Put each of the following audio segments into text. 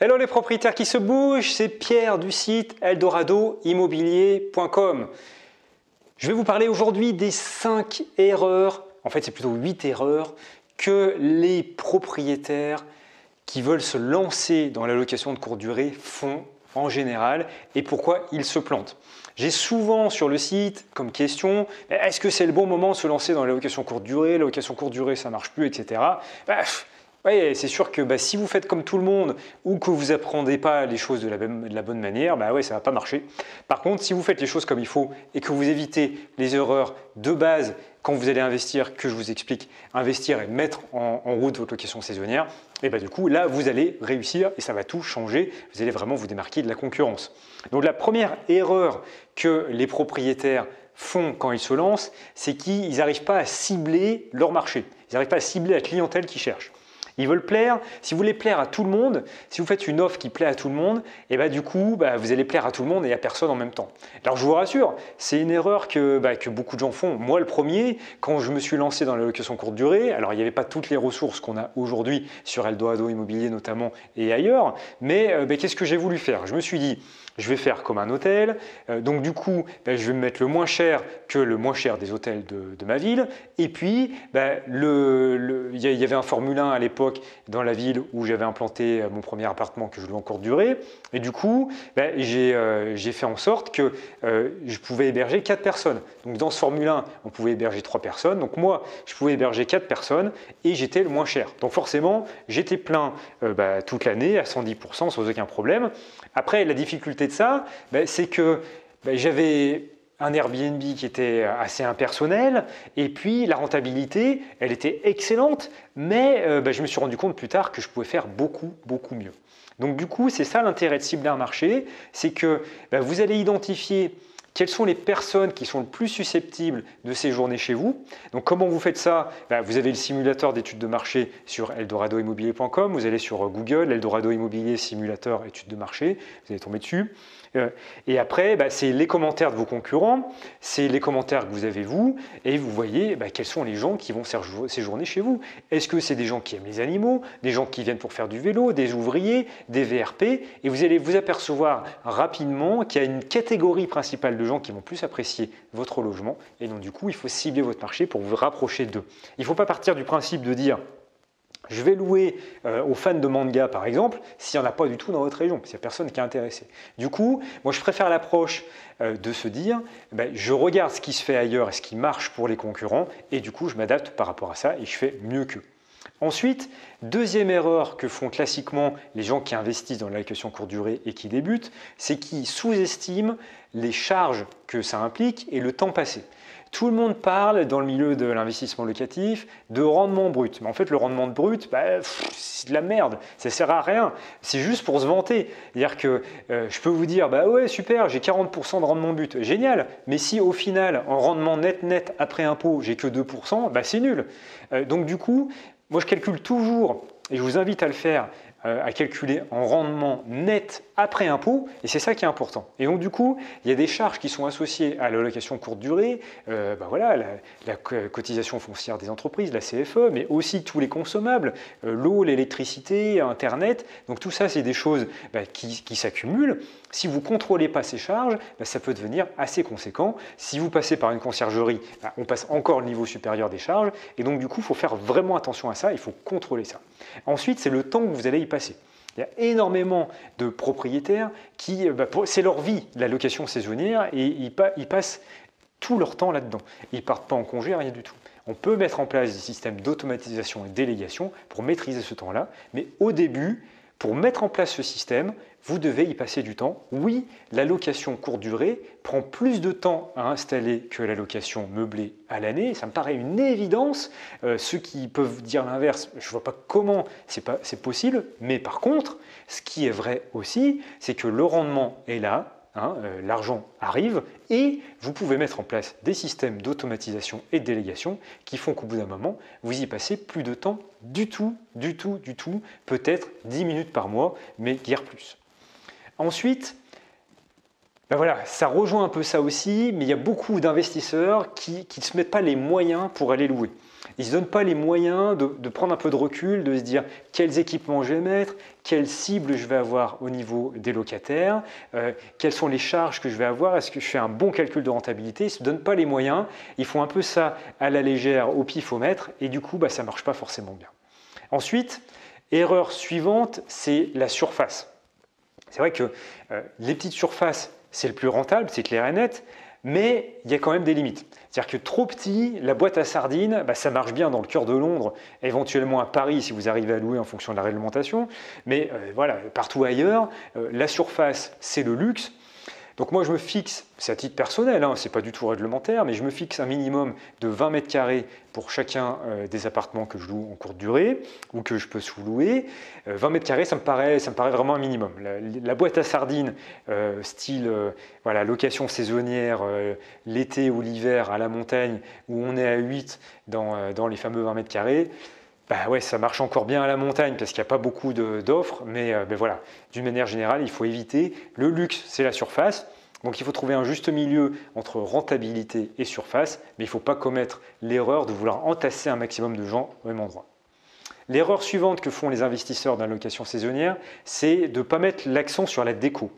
Hello les propriétaires qui se bougent, c'est Pierre du site eldoradoimmobilier.com. Je vais vous parler aujourd'hui des 5 erreurs, en fait c'est plutôt 8 erreurs, que les propriétaires qui veulent se lancer dans la location de courte durée font en général et pourquoi ils se plantent. J'ai souvent sur le site comme question, est-ce que c'est le bon moment de se lancer dans la location courte durée? La location courte durée ça ne marche plus, etc. Oui, c'est sûr que si vous faites comme tout le monde ou que vous n'apprenez pas les choses de la bonne manière, ça ne va pas marcher. Par contre, si vous faites les choses comme il faut et que vous évitez les erreurs de base quand vous allez investir, que je vous explique, investir et mettre en route votre location saisonnière, et du coup, là, vous allez réussir et ça va tout changer. Vous allez vraiment vous démarquer de la concurrence. Donc la première erreur que les propriétaires font quand ils se lancent, c'est qu'ils n'arrivent pas à cibler leur marché. Ils n'arrivent pas à cibler la clientèle qu'ils cherchent. Ils veulent plaire, si vous voulez plaire à tout le monde, si vous faites une offre qui plaît à tout le monde, du coup, vous allez plaire à tout le monde et à personne en même temps. Alors je vous rassure, c'est une erreur que beaucoup de gens font. Moi le premier, quand je me suis lancé dans la location courte durée, alors il n'y avait pas toutes les ressources qu'on a aujourd'hui sur Eldorado Immobilier notamment et ailleurs, mais qu'est-ce que j'ai voulu faire? Je me suis dit, je vais faire comme un hôtel, donc du coup, je vais me mettre le moins cher que le moins cher des hôtels de ma ville. Et puis, il y avait un Formule 1 à l'époque dans la ville où j'avais implanté mon premier appartement que je louais en courte durée. Et du coup, j'ai fait en sorte que je pouvais héberger 4 personnes. Donc dans ce Formule 1, on pouvait héberger 3 personnes. Donc moi, je pouvais héberger 4 personnes et j'étais le moins cher. Donc forcément, j'étais plein toute l'année à 110% sans aucun problème. Après, la difficulté de ça, c'est que j'avais un Airbnb qui était assez impersonnel et puis la rentabilité, elle était excellente, mais je me suis rendu compte plus tard que je pouvais faire beaucoup mieux. Donc du coup, c'est ça l'intérêt de cibler un marché, c'est que vous allez identifier quelles sont les personnes qui sont le plus susceptibles de séjourner chez vous. Donc comment vous faites ça? Vous avez le simulateur d'études de marché sur eldoradoimmobilier.com, vous allez sur Google, Eldorado Immobilier Simulateur études de marché, vous allez tomber dessus. Et après, c'est les commentaires de vos concurrents, c'est les commentaires que vous avez vous, et vous voyez quels sont les gens qui vont séjourner chez vous. Est-ce que c'est des gens qui aiment les animaux, des gens qui viennent pour faire du vélo, des ouvriers, des VRP, et vous allez vous apercevoir rapidement qu'il y a une catégorie principale de gens qui vont plus apprécier votre logement, et donc du coup, il faut cibler votre marché pour vous rapprocher d'eux. Il ne faut pas partir du principe de dire je vais louer aux fans de manga par exemple, s'il n'y en a pas du tout dans votre région, s'il n'y a personne qui est intéressé. Du coup, moi je préfère l'approche de se dire, je regarde ce qui se fait ailleurs et ce qui marche pour les concurrents et du coup je m'adapte par rapport à ça et je fais mieux qu'eux. Ensuite, deuxième erreur que font classiquement les gens qui investissent dans la location courte durée et qui débutent, c'est qu'ils sous-estiment les charges que ça implique et le temps passé. Tout le monde parle dans le milieu de l'investissement locatif de rendement brut. Mais en fait, le rendement brut, c'est de la merde. Ça ne sert à rien. C'est juste pour se vanter. C'est-à-dire que je peux vous dire, ouais, super, j'ai 40% de rendement brut. Génial. Mais si au final, en rendement net après impôt, j'ai que 2%, c'est nul. Donc du coup, moi je calcule toujours, et je vous invite à le faire, à calculer en rendement net après impôt, et c'est ça qui est important. Et donc du coup, il y a des charges qui sont associées à la location courte durée, la cotisation foncière des entreprises, la CFE, mais aussi tous les consommables, l'eau, l'électricité, Internet. Donc tout ça, c'est des choses qui s'accumulent. Si vous ne contrôlez pas ces charges, ça peut devenir assez conséquent. Si vous passez par une conciergerie, on passe encore le niveau supérieur des charges, et donc du coup, il faut faire vraiment attention à ça, il faut contrôler ça. Ensuite, c'est le temps que vous allez y passer. Il y a énormément de propriétaires qui, c'est leur vie, la location saisonnière, et ils passent tout leur temps là-dedans. Ils ne partent pas en congé, rien du tout. On peut mettre en place des systèmes d'automatisation et de délégation pour maîtriser ce temps-là, mais au début, pour mettre en place ce système, vous devez y passer du temps. Oui, la location courte durée prend plus de temps à installer que la location meublée à l'année. Ça me paraît une évidence. Ceux qui peuvent dire l'inverse, je ne vois pas comment c'est possible. Mais par contre, ce qui est vrai aussi, c'est que le rendement est là. L'argent arrive et vous pouvez mettre en place des systèmes d'automatisation et de délégation qui font qu'au bout d'un moment, vous y passez plus de temps du tout, peut-être 10 minutes par mois, mais guère plus. Ensuite, ça rejoint un peu ça aussi, mais il y a beaucoup d'investisseurs qui ne se mettent pas les moyens pour aller louer. Ils ne se donnent pas les moyens de prendre un peu de recul, de se dire quels équipements je vais mettre, quelle cible je vais avoir au niveau des locataires, quelles sont les charges que je vais avoir, est-ce que je fais un bon calcul de rentabilité. Ils ne se donnent pas les moyens, ils font un peu ça à la légère, au pifomètre, et du coup, ça ne marche pas forcément bien. Ensuite, erreur suivante, c'est la surface. C'est vrai que les petites surfaces, c'est le plus rentable, c'est clair et net, mais il y a quand même des limites. C'est-à-dire que trop petit, la boîte à sardines, ça marche bien dans le cœur de Londres, éventuellement à Paris si vous arrivez à louer en fonction de la réglementation, mais voilà, partout ailleurs, la surface, c'est le luxe. Donc moi je me fixe, c'est à titre personnel, ce n'est pas du tout réglementaire, mais je me fixe un minimum de 20 mètres carrés pour chacun des appartements que je loue en courte durée ou que je peux sous-louer. 20 mètres carrés, ça me paraît vraiment un minimum. La boîte à sardines, style voilà, location saisonnière, l'été ou l'hiver à la montagne, où on est à 8 dans les fameux 20 mètres carrés, ouais, ça marche encore bien à la montagne parce qu'il n'y a pas beaucoup d'offres, mais voilà, d'une manière générale, il faut éviter. Le luxe, c'est la surface, donc il faut trouver un juste milieu entre rentabilité et surface, mais il ne faut pas commettre l'erreur de vouloir entasser un maximum de gens au même endroit. L'erreur suivante que font les investisseurs dans la location saisonnière, c'est de ne pas mettre l'accent sur la déco.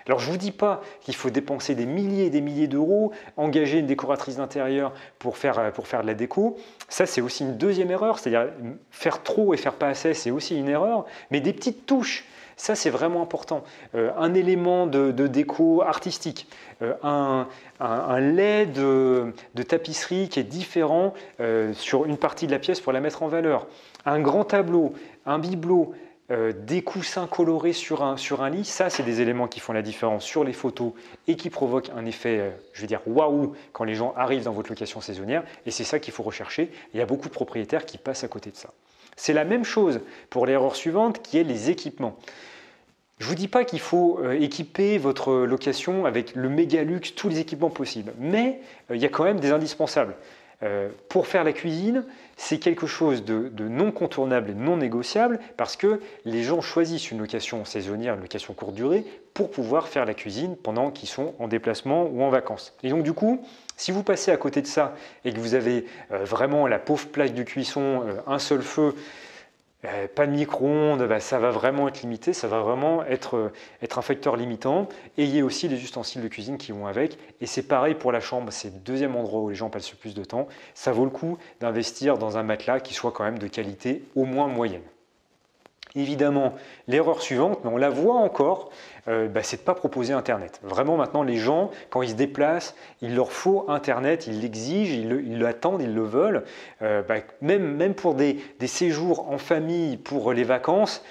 Alors je ne vous dis pas qu'il faut dépenser des milliers et des milliers d'euros, engager une décoratrice d'intérieur pour faire de la déco. Ça, c'est aussi une deuxième erreur, c'est-à-dire faire trop et faire pas assez, c'est aussi une erreur. Mais des petites touches, ça c'est vraiment important. Un élément de déco artistique, un lait de tapisserie qui est différent sur une partie de la pièce pour la mettre en valeur. Un grand tableau, un bibelot, des coussins colorés sur un lit, ça c'est des éléments qui font la différence sur les photos et qui provoquent un effet, je vais dire, waouh quand les gens arrivent dans votre location saisonnière, et c'est ça qu'il faut rechercher. Il y a beaucoup de propriétaires qui passent à côté de ça. C'est la même chose pour l'erreur suivante qui est les équipements. Je ne vous dis pas qu'il faut équiper votre location avec le méga luxe, tous les équipements possibles, mais il y a quand même des indispensables. Pour faire la cuisine, c'est quelque chose de non contournable et non négociable parce que les gens choisissent une location saisonnière, une location courte durée pour pouvoir faire la cuisine pendant qu'ils sont en déplacement ou en vacances. Et donc du coup, si vous passez à côté de ça et que vous avez vraiment la pauvre plaque de cuisson, un seul feu, pas de micro-ondes, ça va vraiment être limité, ça va vraiment être un facteur limitant. Ayez aussi les ustensiles de cuisine qui vont avec. Et c'est pareil pour la chambre, c'est le deuxième endroit où les gens passent le plus de temps. Ça vaut le coup d'investir dans un matelas qui soit quand même de qualité au moins moyenne. Évidemment, l'erreur suivante, mais on la voit encore, c'est de ne pas proposer Internet. Vraiment maintenant, les gens, quand ils se déplacent, il leur faut Internet, ils l'exigent, ils l'attendent, ils le veulent. Même pour des séjours en famille, pour les vacances,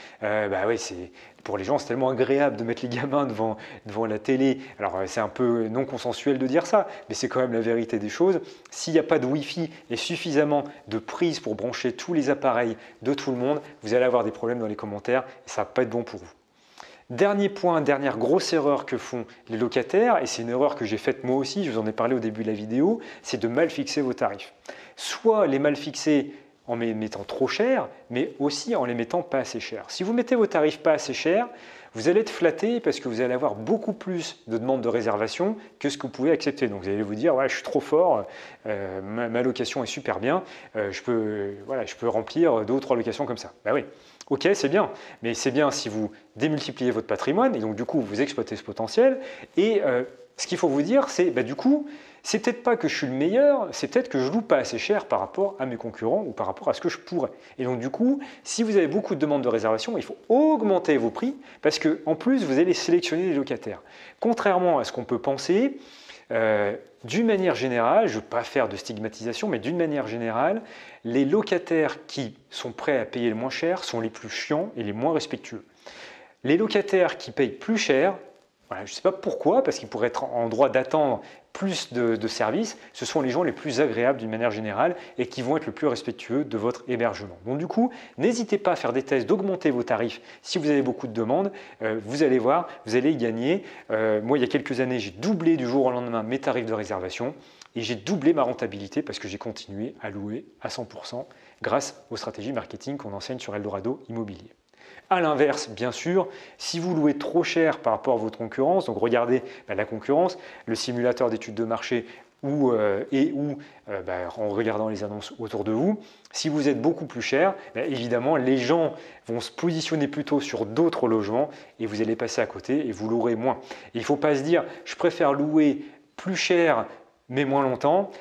pour les gens, c'est tellement agréable de mettre les gamins devant la télé. Alors, c'est un peu non consensuel de dire ça, mais c'est quand même la vérité des choses. S'il n'y a pas de Wi-Fi et suffisamment de prises pour brancher tous les appareils de tout le monde, vous allez avoir des problèmes dans les commentaires et ça ne va pas être bon pour vous. Dernier point, dernière grosse erreur que font les locataires, et c'est une erreur que j'ai faite moi aussi, je vous en ai parlé au début de la vidéo, c'est de mal fixer vos tarifs. Soit les mal fixer en les mettant trop cher, mais aussi en les mettant pas assez cher. Si vous mettez vos tarifs pas assez chers, vous allez être flatté parce que vous allez avoir beaucoup plus de demandes de réservation que ce que vous pouvez accepter. Donc vous allez vous dire, ouais, je suis trop fort, ma location est super bien, je peux remplir 2 ou 3 locations comme ça. Ben oui, ok, c'est bien, mais c'est bien si vous démultipliez votre patrimoine et donc du coup vous exploitez ce potentiel. Et ce qu'il faut vous dire, c'est du coup, c'est peut-être pas que je suis le meilleur, c'est peut-être que je loue pas assez cher par rapport à mes concurrents ou par rapport à ce que je pourrais. Et donc du coup, si vous avez beaucoup de demandes de réservation, il faut augmenter vos prix parce qu'en plus, vous allez sélectionner les locataires. Contrairement à ce qu'on peut penser, d'une manière générale, je ne veux pas faire de stigmatisation, mais d'une manière générale, les locataires qui sont prêts à payer le moins cher sont les plus chiants et les moins respectueux. Les locataires qui payent plus cher, je ne sais pas pourquoi, parce qu'ils pourraient être en droit d'attendre plus de services, ce sont les gens les plus agréables d'une manière générale et qui vont être le plus respectueux de votre hébergement. Donc du coup, n'hésitez pas à faire des tests, d'augmenter vos tarifs si vous avez beaucoup de demandes. Vous allez voir, vous allez y gagner. Moi, il y a quelques années, j'ai doublé du jour au lendemain mes tarifs de réservation et j'ai doublé ma rentabilité parce que j'ai continué à louer à 100% grâce aux stratégies marketing qu'on enseigne sur Eldorado Immobilier. A l'inverse, bien sûr, si vous louez trop cher par rapport à votre concurrence, donc regardez la concurrence, le simulateur d'études de marché en regardant les annonces autour de vous. Si vous êtes beaucoup plus cher, évidemment, les gens vont se positionner plutôt sur d'autres logements et vous allez passer à côté et vous louerez moins. Il ne faut pas se dire « je préfère louer plus cher mais moins longtemps ».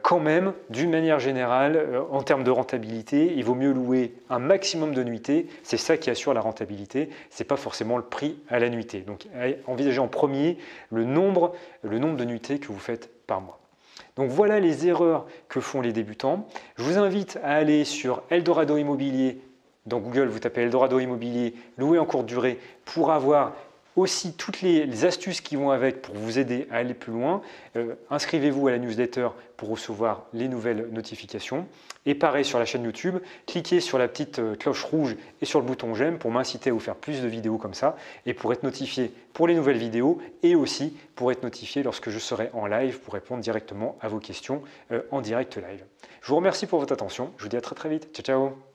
Quand même, d'une manière générale, en termes de rentabilité, il vaut mieux louer un maximum de nuitées. C'est ça qui assure la rentabilité. Ce n'est pas forcément le prix à la nuitée. Donc, envisagez en premier le nombre de nuitées que vous faites par mois. Donc voilà les erreurs que font les débutants. Je vous invite à aller sur Eldorado Immobilier. Dans Google, vous tapez Eldorado Immobilier, louer en courte durée pour avoir aussi toutes les astuces qui vont avec pour vous aider à aller plus loin. Inscrivez-vous à la newsletter pour recevoir les nouvelles notifications. Et pareil sur la chaîne YouTube, cliquez sur la petite cloche rouge et sur le bouton j'aime pour m'inciter à vous faire plus de vidéos comme ça et pour être notifié pour les nouvelles vidéos et aussi pour être notifié lorsque je serai en live pour répondre directement à vos questions en direct live. Je vous remercie pour votre attention. Je vous dis à très vite. Ciao, ciao.